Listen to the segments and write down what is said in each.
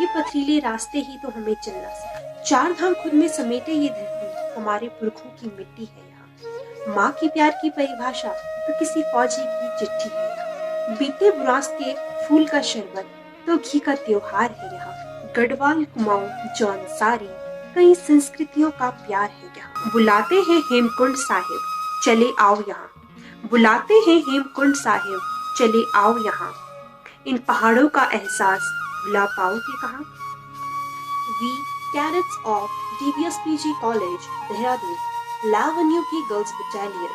ये पथरीले रास्ते ही तो हमें चलना सिखाए। चार धाम खुद में समेटे ये धरती हमारे पुरखों की मिट्टी है यहाँ। माँ की प्यार की परिभाषा तो किसी फौजी की चिट्ठी है यहाँ। बीते बुरांस के फूल का शरबत तो घी का त्योहार है यहाँ। गढ़वाल, कुमाऊं, जौनसारी कई संस्कृतियों का प्यार है यहाँ। बुलाते हैं हेमकुंड साहिब, चले आओ यहाँ। बुलाते हैं हेमकुंड साहिब, चले आओ यहाँ। इन पहाड़ों का एहसास भुला पाओगे कहाँ? We, cadets of DVSPG College, Dehradun, Lavanyukhi Girls Battalion,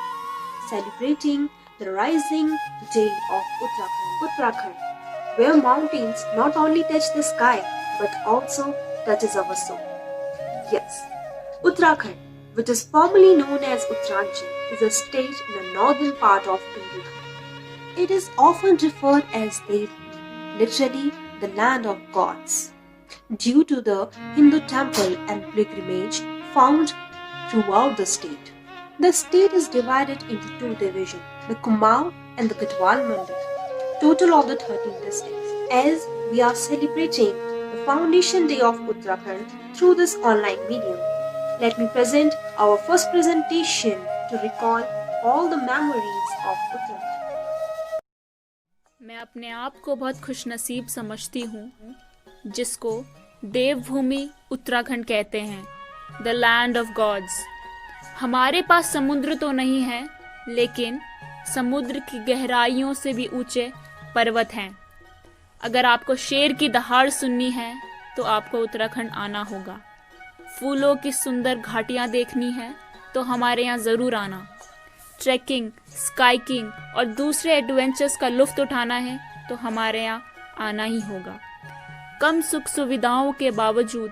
celebrating the rising day of Uttarakhand, where mountains not only touch the sky but also touches our soul. Yes, Uttarakhand, which is formerly known as Uttaranchal, is a state in the northern part of India. It is often referred as Dev, literally the land of gods, due to the Hindu temple and pilgrimage found throughout the state. The state is divided into two divisions, the Kumaon and the Gadwal Mandal, total of the 13 districts. As we are celebrating the foundation day of Uttarakhand through this online medium, let me present our first presentation to recall all the memories of Uttarakhand. मैं अपने आप को बहुत खुशनसीब समझती हूँ जिसको देवभूमि उत्तराखंड कहते हैं, द लैंड ऑफ गॉड्स। हमारे पास समुद्र तो नहीं है, लेकिन समुद्र की गहराइयों से भी ऊंचे पर्वत हैं। अगर आपको शेर की दहाड़ सुननी है तो आपको उत्तराखंड आना होगा। फूलों की सुंदर घाटियाँ देखनी है तो हमारे यहाँ ज़रूर आना। ट्रैकिंग, स्काइकिंग और दूसरे एडवेंचर्स का लुत्फ़ उठाना है तो हमारे यहाँ आना ही होगा। कम सुख सुविधाओं के बावजूद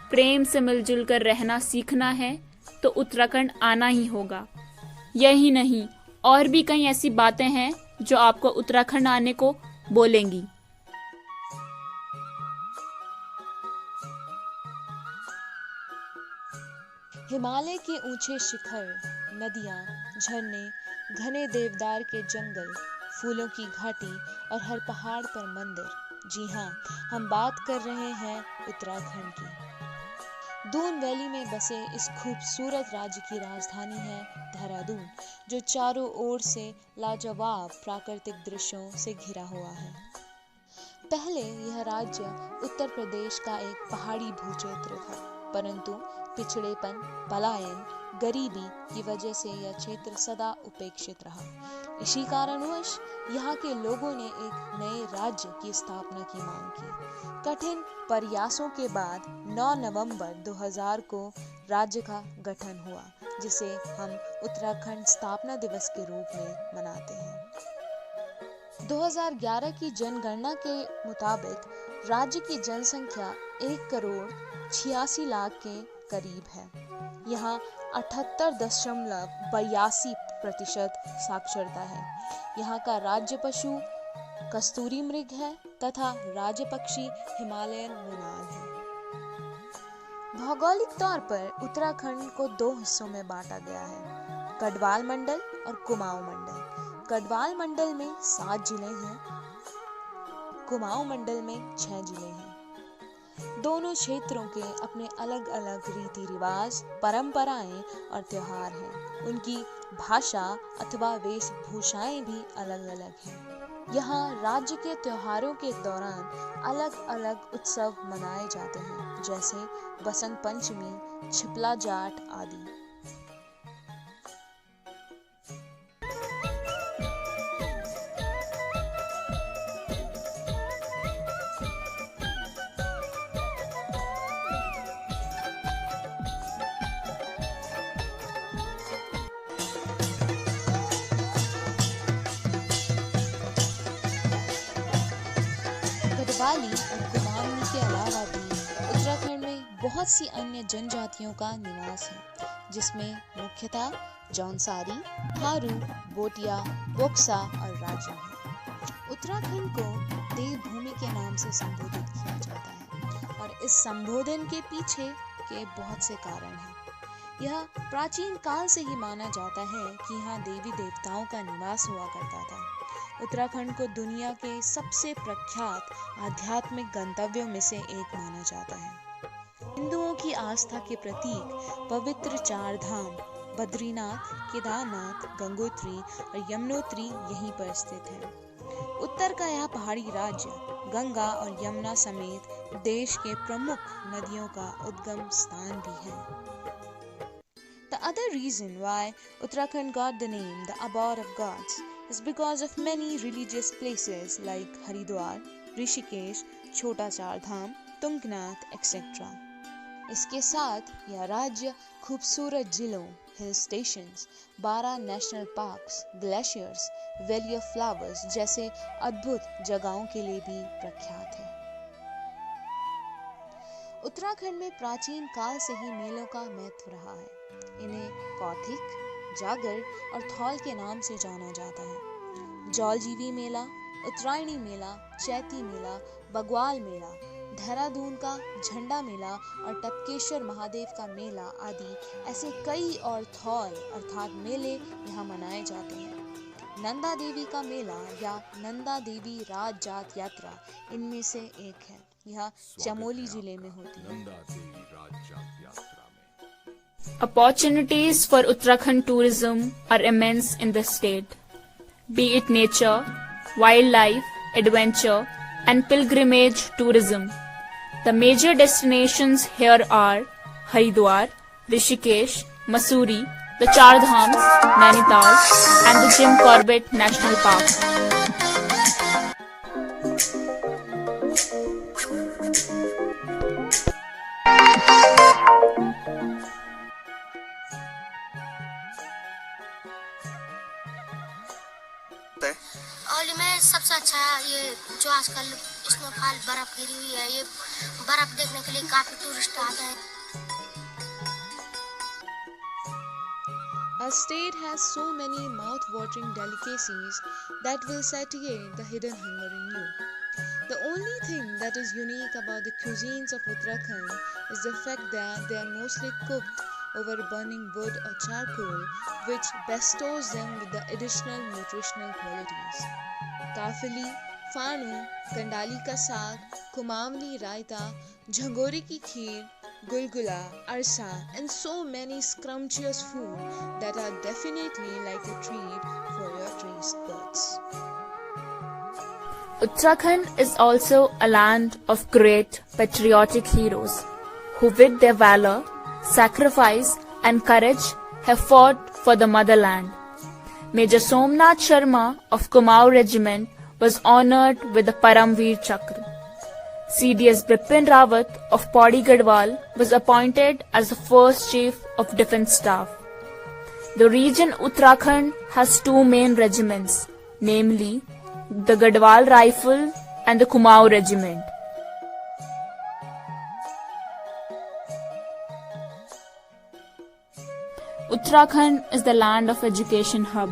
प्रेम से मिलजुल कर रहना सीखना है तो उत्तराखंड आना ही होगा। यही नहीं, और भी कई ऐसी बातें हैं जो आपको उत्तराखंड आने को बोलेंगी। हिमालय के ऊंचे शिखर, नदियाँ, झरने, घने देवदार के जंगल, फूलों की घाटी और हर पहाड़ पर मंदिर। जी हाँ, हम बात कर रहे हैं उत्तराखंड की। दून वैली में बसे इस खूबसूरत राज्य की राजधानी है देहरादून, जो चारों ओर से लाजवाब प्राकृतिक दृश्यों से घिरा हुआ है। पहले यह राज्य उत्तर प्रदेश का एक पहाड़ी भूक्षेत्र था, परंतु पिछड़ेपन, पलायन, गरीबी की वजह से यह क्षेत्र सदा उपेक्षित रहा। इसी कारणवश यहाँ के लोगों ने एक नए राज्य की स्थापना की मांग की। कठिन प्रयासों के बाद 9 नवंबर 2000 को राज्य का गठन हुआ, जिसे हम उत्तराखंड स्थापना दिवस के रूप में मनाते हैं। 2011 की जनगणना के मुताबिक राज्य की जनसंख्या 1,86,00,000 के करीब है। यहाँ 78.82% साक्षरता है। यहाँ का राज्य पशु कस्तूरी मृग है तथा राज्य पक्षी हिमालयन मोनाल है। भौगोलिक तौर पर उत्तराखंड को 2 हिस्सों में बांटा गया है, गढ़वाल मंडल और कुमाऊं मंडल। गढ़वाल मंडल में 7 जिले हैं, कुमाऊं मंडल में 6 जिले हैं। दोनों क्षेत्रों के अपने अलग अलग रीति रिवाज, परंपराएं और त्योहार हैं। उनकी भाषा अथवा वेशभूषाएं भी अलग अलग हैं। यहाँ राज्य के त्योहारों के दौरान अलग अलग उत्सव मनाए जाते हैं, जैसे बसंत पंचमी, छिपला जाट आदि। गढ़वाली और कुमाऊनी के अलावा भी उत्तराखंड में बहुत सी अन्य जनजातियों का निवास है, जिसमें मुख्यतः जौनसारी, थारू, बोटिया, बोक्सा और राजू हैं। उत्तराखंड को देवभूमि के नाम से संबोधित किया जाता है और इस संबोधन के पीछे के बहुत से कारण हैं। यह प्राचीन काल से ही माना जाता है कि यहाँ देवी देवताओं का निवास हुआ करता था। उत्तराखंड को दुनिया के सबसे प्रख्यात आध्यात्मिक गंतव्यों में से एक माना जाता है। हिंदुओं की आस्था के प्रतीक पवित्र चार धाम बद्रीनाथ, केदारनाथ, गंगोत्री और यमुनोत्री यहीं पर स्थित है। उत्तर का यह पहाड़ी राज्य गंगा और यमुना समेत देश के प्रमुख नदियों का उद्गम स्थान भी है। The other reason why Uttarakhand got the name the Abode of Gods is because of many religious places like Haridwar, Rishikesh, Chota Char Dham, Tungnath, etc. इसके साथ यह राज्य खूबसूरत जिलों, hill stations, 12 national parks, glaciers, valley of flowers जैसे अद्भुत जगहों के लिए भी प्रख्यात है। उत्तराखंड में प्राचीन काल से ही मेलों का महत्व रहा है। इन्हें कौथिक, जागर और थौल के नाम से जाना जाता है। जौलजीबी मेला, उत्तरायणी मेला, चैती मेला, बग्वाल मेला, देहरादून का झंडा मेला और टपकेश्वर महादेव का मेला आदि ऐसे कई और थौल अर्थात मेले यहाँ मनाए जाते हैं। नंदा देवी का मेला या नंदा देवी राज जात यात्रा इनमें से एक है। यह चमोली जिले में होती है। Opportunities for Uttarakhand tourism are immense in the state, be it nature, wildlife, adventure, and pilgrimage tourism. The major destinations here are Haridwar, Rishikesh, Mussoorie, the Char Dhams, Nainital, and the Jim Corbett National Park. ओली में सबसे अच्छा ये जो आजकल snowfall बर्फ गिरी हुई है, ये बर्फ देखने के लिए काफी टूरिस्ट आते हैं। Our state has so many mouth-watering delicacies that will satiate the hidden hunger in you. The only thing that is unique about the cuisines of Uttarakhand is the fact that they are mostly cooked over burning wood or charcoal, which bestows them with the additional nutritional qualities. काफली, Fanu, कंडाली का साग, कुमावनी रायता, झंगोरी की खीर, gulgula, arsa, and so many scrumptious food that are definitely like a treat for your taste buds. Uttarakhand is also a land of great patriotic heroes who with their valor, sacrifice and courage have fought for the motherland. Major Somnath Sharma of Kumaon Regiment was honored with the Paramveer Chakra. CDS Bipin Rawat of Pauri Garhwal was appointed as the first Chief of Defence Staff. The region Uttarakhand has two main regiments, namely the Garhwal Rifle and the Kumaon Regiment. Uttarakhand is the land of education hub.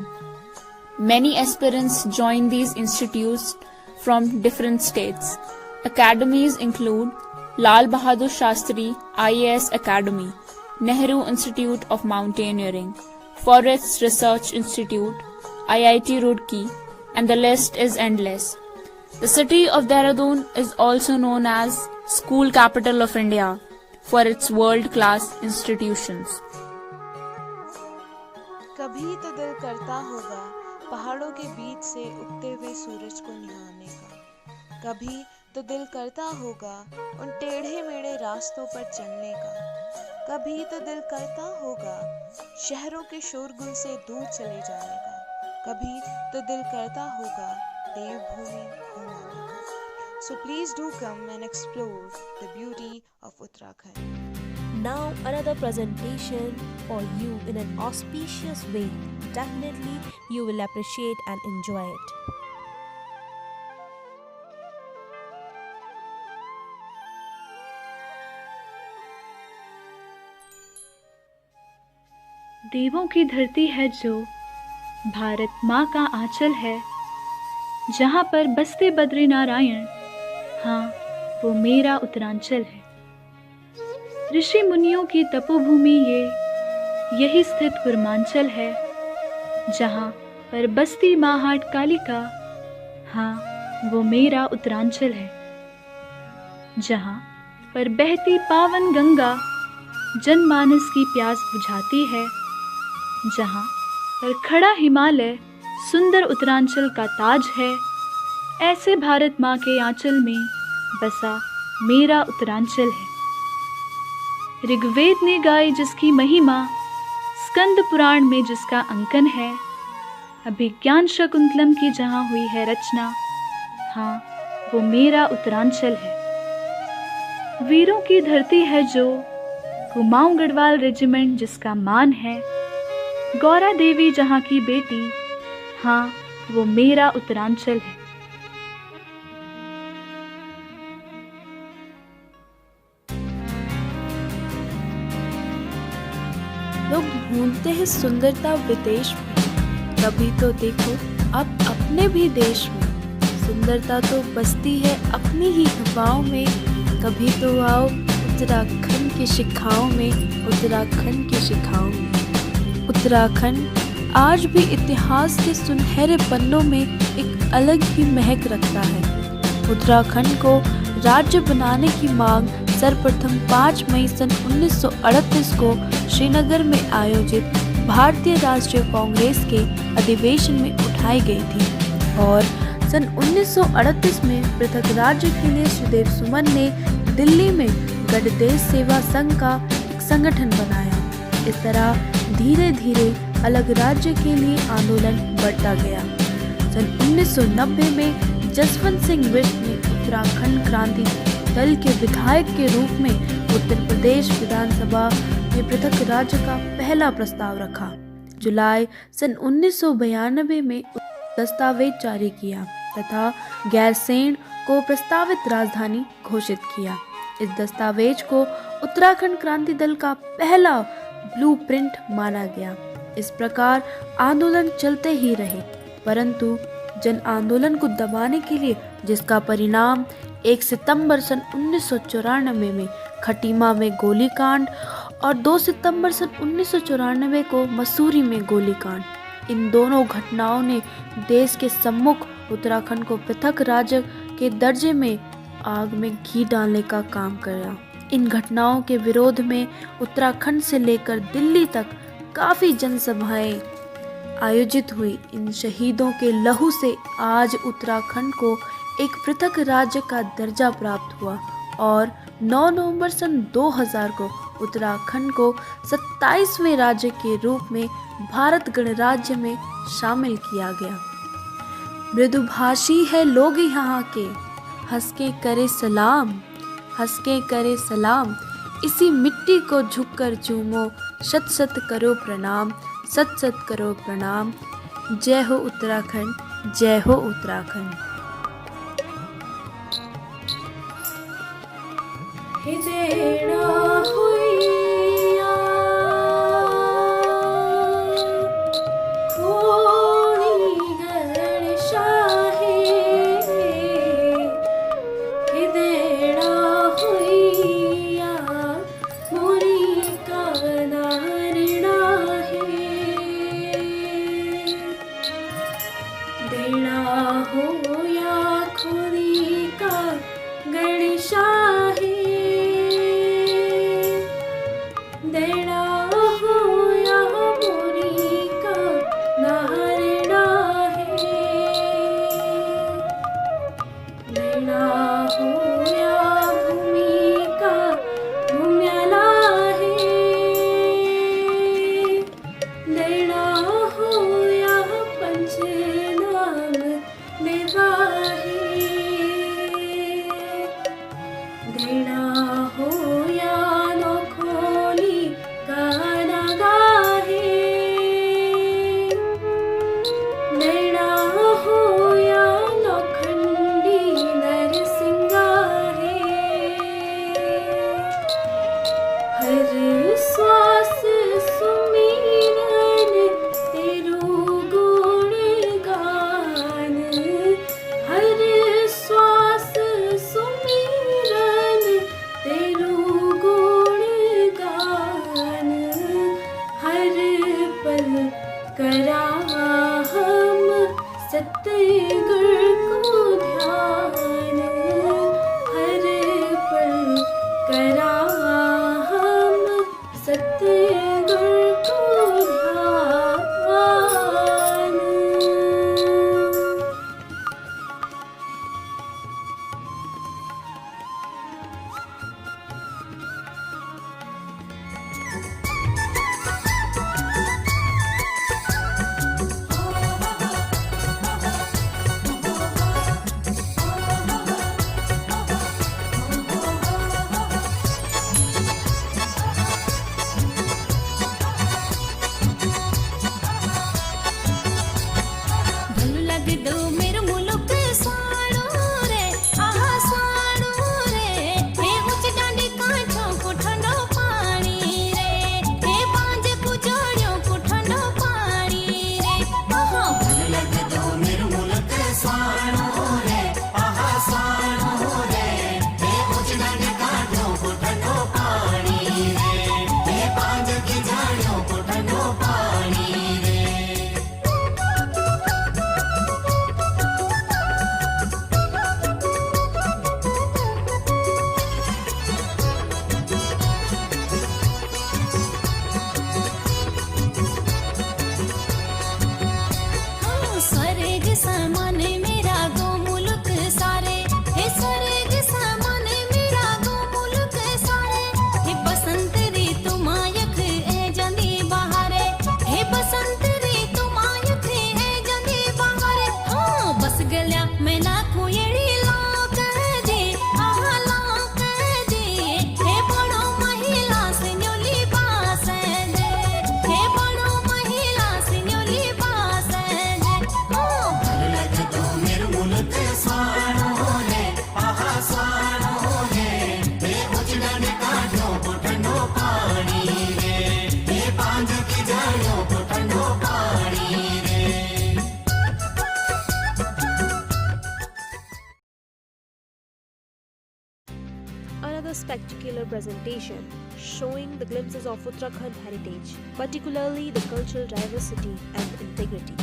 Many aspirants join these institutes from different states. Academies include Lal Bahadur Shastri IAS Academy, Nehru Institute of Mountaineering, Forest Research Institute, IIT Roorkee, and the list is endless. The city of Dehradun is also known as School Capital of India for its world-class institutions. कभी तो दिल करता होगा पहाड़ों के बीच से उगते हुए सूरज को निहारने का। कभी तो दिल करता होगा उन टेढ़े मेढ़े रास्तों पर चलने का। कभी तो दिल करता होगा शहरों के शोरगुल से दूर चले जाने का। कभी तो दिल करता होगा देवभूमि घूमने का। So please do come and explore the beauty of Uttarakhand. Now another presentation for you in an auspicious way. Definitely you will appreciate and enjoy it. देवों की धरती है जो, भारत माँ का आंचल है, जहाँ पर बसते बद्री नारायण, हाँ वो मेरा उत्तरांचल है। ऋषि मुनियों की तपोभूमि ये, यही स्थित कुर्मांचल है, जहाँ पर बसती माँ हाट कालिका, हाँ, वो मेरा उत्तरांचल है, जहाँ पर बहती पावन गंगा जनमानस की प्यास बुझाती है, जहाँ पर खड़ा हिमालय सुंदर उत्तरांचल का ताज है। ऐसे भारत माँ के आंचल में बसा मेरा उत्तरांचल है। ऋग्वेद ने गाई जिसकी महिमा, स्कंद पुराण में जिसका अंकन है, अभिज्ञान शकुंतलम की जहाँ हुई है रचना, हाँ वो मेरा उत्तरांचल है। वीरों की धरती है जो, कुमाऊं गढ़वाल रेजिमेंट जिसका मान है, गौरा देवी जहाँ की बेटी, हाँ वो मेरा उत्तरांचल है। लोग ढूंढते हैं सुंदरता विदेश में, कभी तो देखो अब अपने भी देश में। सुंदरता तो बसती है अपनी ही हवाओं में, कभी तो आओ उत्तराखंड की शिखाओं में, उत्तराखंड की शिखाओं में। उत्तराखंड आज भी इतिहास के सुनहरे पन्नों में एक अलग ही महक रखता है। उत्तराखंड को राज्य बनाने की मांग सर्वप्रथम 5 मई सन 1938 को श्रीनगर में आयोजित भारतीय राष्ट्रीय कांग्रेस के अधिवेशन में उठाई गई थी और सन 1938 में पृथक राज्य के लिए सुदेव सुमन ने दिल्ली में गणदेश सेवा संघ का एक संगठन बनाया। इस तरह धीरे धीरे अलग राज्य के लिए आंदोलन बढ़ता गया। सन 1990 में जसवंत सिंह बिष्ट ने उत्तराखंड क्रांति दल के विधायक के रूप में उत्तर प्रदेश विधानसभा में पृथक राज्य का पहला प्रस्ताव रखा। जुलाई सन 1992 में दस्तावेज जारी किया तथा गैरसैंण को प्रस्तावित राजधानी घोषित किया। इस दस्तावेज को उत्तराखंड क्रांति दल का पहला ब्लूप्रिंट माना गया। इस प्रकार आंदोलन चलते ही रहे, परंतु जन आंदोलन को दबाने के लिए, जिसका परिणाम 1 सितंबर सन 1994 में खटीमा में गोलीकांड और 2 सितंबर सन 1994 को मसूरी में गोलीकांड, इन दोनों घटनाओं ने देश के सम्मुख उत्तराखंड को पृथक राज्य के दर्जे में आग में घी डालने का काम किया। इन घटनाओं के विरोध में उत्तराखंड से लेकर दिल्ली तक काफी जनसभाएं आयोजित हुई। इन शहीदों के लहू से आज उत्तराखंड को एक पृथक राज्य का दर्जा प्राप्त हुआ और 9 नवंबर सन 2000 को उत्तराखंड को 27वें राज्य के रूप में भारत गणराज्य में शामिल किया गया। मृदुभाषी है लोग यहाँ के, हंस के करे सलाम, हंस के करे सलाम, इसी मिट्टी को झुककर चूमो, शत शत करो प्रणाम, सत सत करो प्रणाम। जय हो उत्तराखंड, जय हो Uttarakhand. another spectacular presentation showing the glimpses of Uttarakhand heritage, particularly the cultural diversity and integrity.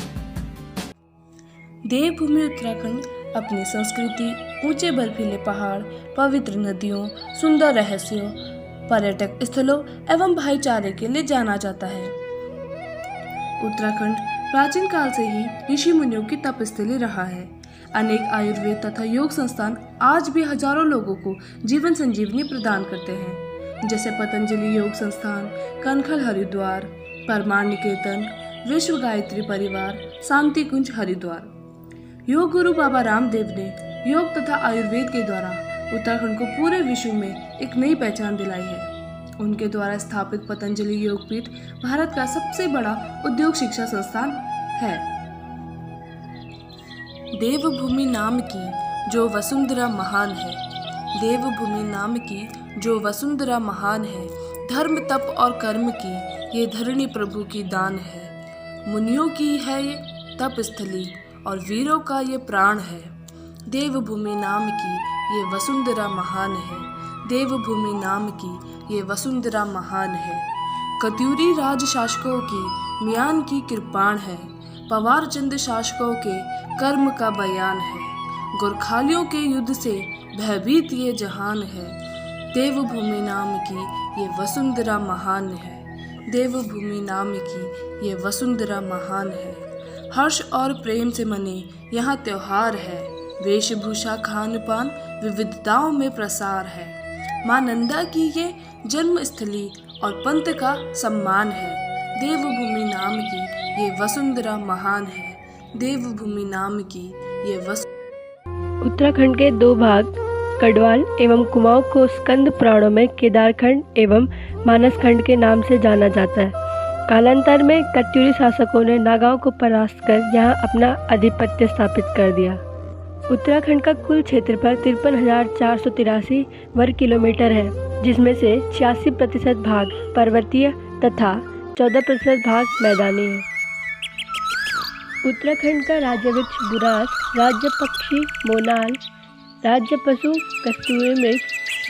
देवभूमि उत्तराखंड अपनी संस्कृति, ऊंचे बर्फीले पहाड़, पवित्र नदियों, सुंदर रहस्यों, पर्यटक स्थलों एवं भाईचारे के लिए जाना जाता है। उत्तराखंड प्राचीन काल से ही ऋषि मुनियों की तपस्थली रहा है। अनेक आयुर्वेद तथा योग संस्थान आज भी हजारों लोगों को जीवन संजीवनी प्रदान करते हैं, जैसे पतंजलि योग संस्थान, कनखल हरिद्वार, परमार निकेतन, विश्व गायत्री परिवार, शांति कुंज हरिद्वार। योग गुरु बाबा रामदेव ने योग तथा आयुर्वेद के द्वारा उत्तराखंड को पूरे विश्व में एक नई पहचान दिलाई है। उनके द्वारा स्थापित पतंजलि योगपीठ भारत का सबसे बड़ा उद्योग शिक्षा संस्थान है। देवभूमि नाम की जो वसुंधरा महान है, देवभूमि नाम की जो वसुंधरा महान है, धर्म तप और कर्म की ये धरणी प्रभु की दान है। मुनियों की है ये तप स्थली और वीरों का ये प्राण है। देवभूमि नाम की ये वसुंधरा महान है, देवभूमि नाम की ये वसुंधरा महान है। कत्यूरी राज शासकों की म्यान की कृपाण है, पवार चंद शासकों के कर्म का बयान है। गोरखालियों के युद्ध से भयभीत ये जहान है, देवभूमि नाम की ये वसुंधरा महान है, देवभूमि नाम की ये वसुंधरा महान है। हर्ष और प्रेम से मने यहाँ त्योहार है, वेशभूषा खान पान विविधताओं में प्रसार है। माँ नंदा की ये जन्म स्थली और पंथ का सम्मान है, देवभूमि नाम की ये वसुंधरा महान है, देवभूमि नाम की ये उत्तराखंड के दो भाग गढ़वाल एवं कुमाऊं को स्कंद पुराणों में केदारखंड एवं मानसखंड के नाम से जाना जाता है। कालांतर में कत्यूरी शासकों ने नागाओं को परास्त कर यहाँ अपना आधिपत्य स्थापित कर दिया। उत्तराखंड का कुल क्षेत्रफल 53,483 वर्ग किलोमीटर है, जिसमें से 86% भाग पर्वतीय तथा 14% भाग मैदानी है। उत्तराखंड का राज्य वृक्ष बुरांस, राज्य पक्षी मोनाल, राज्य पशु कस्तूरी मृग,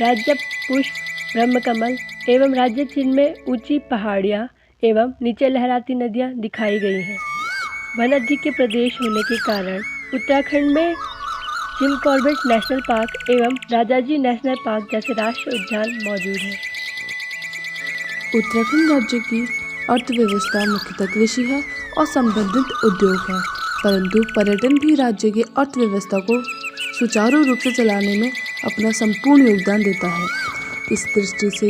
राज्य पुष्प ब्रह्मकमल एवं राज्य चिन्ह में ऊंची पहाड़ियाँ एवं नीचे लहराती नदियाँ दिखाई गई हैं। वन अधिक के प्रदेश होने के कारण उत्तराखंड में जिम कॉर्बेट नेशनल पार्क एवं राजाजी नेशनल पार्क जैसे राष्ट्रीय उद्यान मौजूद हैं। उत्तराखंड राज्य की अर्थव्यवस्था मुख्यतः कृषि है और संबंधित उद्योग है, परंतु पर्यटन भी राज्य की अर्थव्यवस्था को सुचारू रूप से चलाने में अपना संपूर्ण योगदान देता है। इस दृष्टि से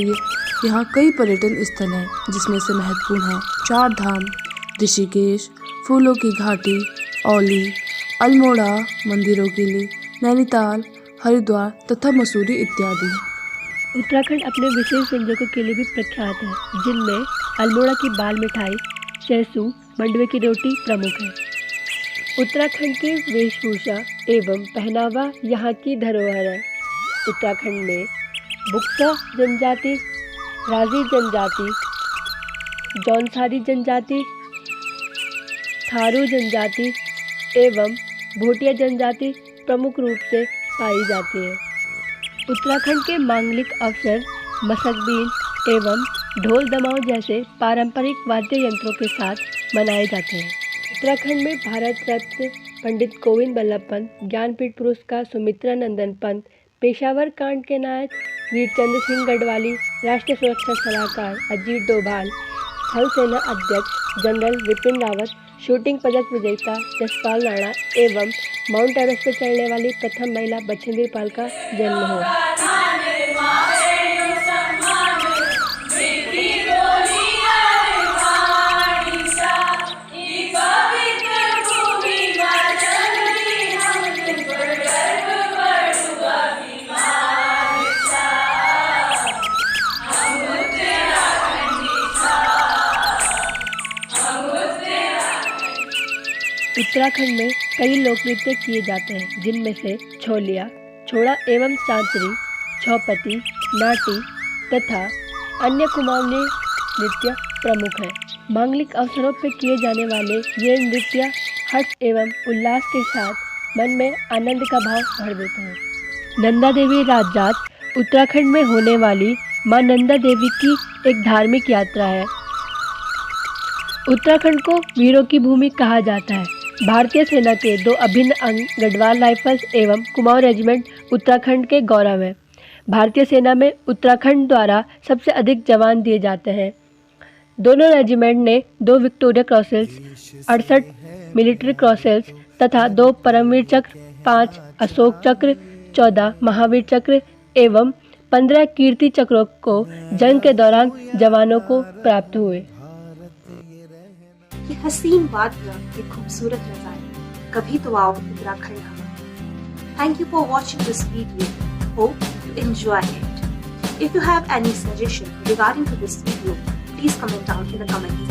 यहाँ कई पर्यटन स्थल हैं, जिसमें से महत्वपूर्ण है चार धाम, ऋषिकेश, फूलों की घाटी, औली, अल्मोड़ा मंदिरों के लिए, नैनीताल, हरिद्वार तथा मसूरी इत्यादि। उत्तराखंड अपने विशेष व्यंजनों के लिए भी प्रख्यात है, जिनमें अल्मोड़ा की बाल मिठाई, शहसू, मंडवे की रोटी प्रमुख है। उत्तराखंड की वेशभूषा एवं पहनावा यहाँ की धरोहर है। उत्तराखंड में बुक्सा जनजाति, राजी जनजाति, जौनसारी जनजाति, थारू जनजाति एवं भोटिया जनजाति प्रमुख रूप से पाई जाती है। उत्तराखंड के मांगलिक अवसर मसकबीन एवं ढोल दमाऊ जैसे पारंपरिक वाद्य यंत्रों के साथ मनाए जाते हैं। उत्तराखंड में भारत रत्न पंडित गोविंद बल्लभ पंत, ज्ञानपीठ पुरस्कार सुमित्रा नंदन पंत, पेशावर कांड के नायक वीरचंद्र सिंह गढ़वाली, राष्ट्रीय सुरक्षा सलाहकार अजीत डोभाल, थल सेना अध्यक्ष जनरल विपिन रावत, शूटिंग पदक विजेता जसपाल राणा एवं माउंट एवरेस्ट पर चढ़ने वाली प्रथम महिला बछेंद्री पाल का जन्म हो। उत्तराखंड में कई लोक नृत्य किए जाते हैं, जिनमें से छोलिया, छोड़ा एवं सांचरी, छौपती, नाटी तथा अन्य कुमाऊनी नृत्य प्रमुख हैं। मांगलिक अवसरों पर किए जाने वाले ये नृत्य हर्ष एवं उल्लास के साथ मन में आनंद का भाव भर देते हैं। नंदा देवी राजजात उत्तराखंड में होने वाली मां नंदा देवी की एक धार्मिक यात्रा है। उत्तराखंड को वीरों की भूमि कहा जाता है। भारतीय सेना के 2 अभिन्न अंग गढ़वाल राइफल्स एवं कुमाऊं रेजिमेंट उत्तराखंड के गौरव हैं। भारतीय सेना में उत्तराखंड द्वारा सबसे अधिक जवान दिए जाते हैं। दोनों रेजिमेंट ने 2 विक्टोरिया क्रॉसेस, 68 मिलिट्री क्रॉसेस तथा 2 परमवीर चक्र, 5 अशोक चक्र, 14 महावीर चक्र एवं 15 कीर्ति चक्रों को जंग के दौरान जवानों को प्राप्त हुए। ये हसीन वादियाँ, ये खूबसूरत नज़ारे, कभी तो आओ उत्तराखंड हमारे। Thank you for watching this video. Hope you enjoy it. If you have any suggestion regarding to this video, please comment down in the comment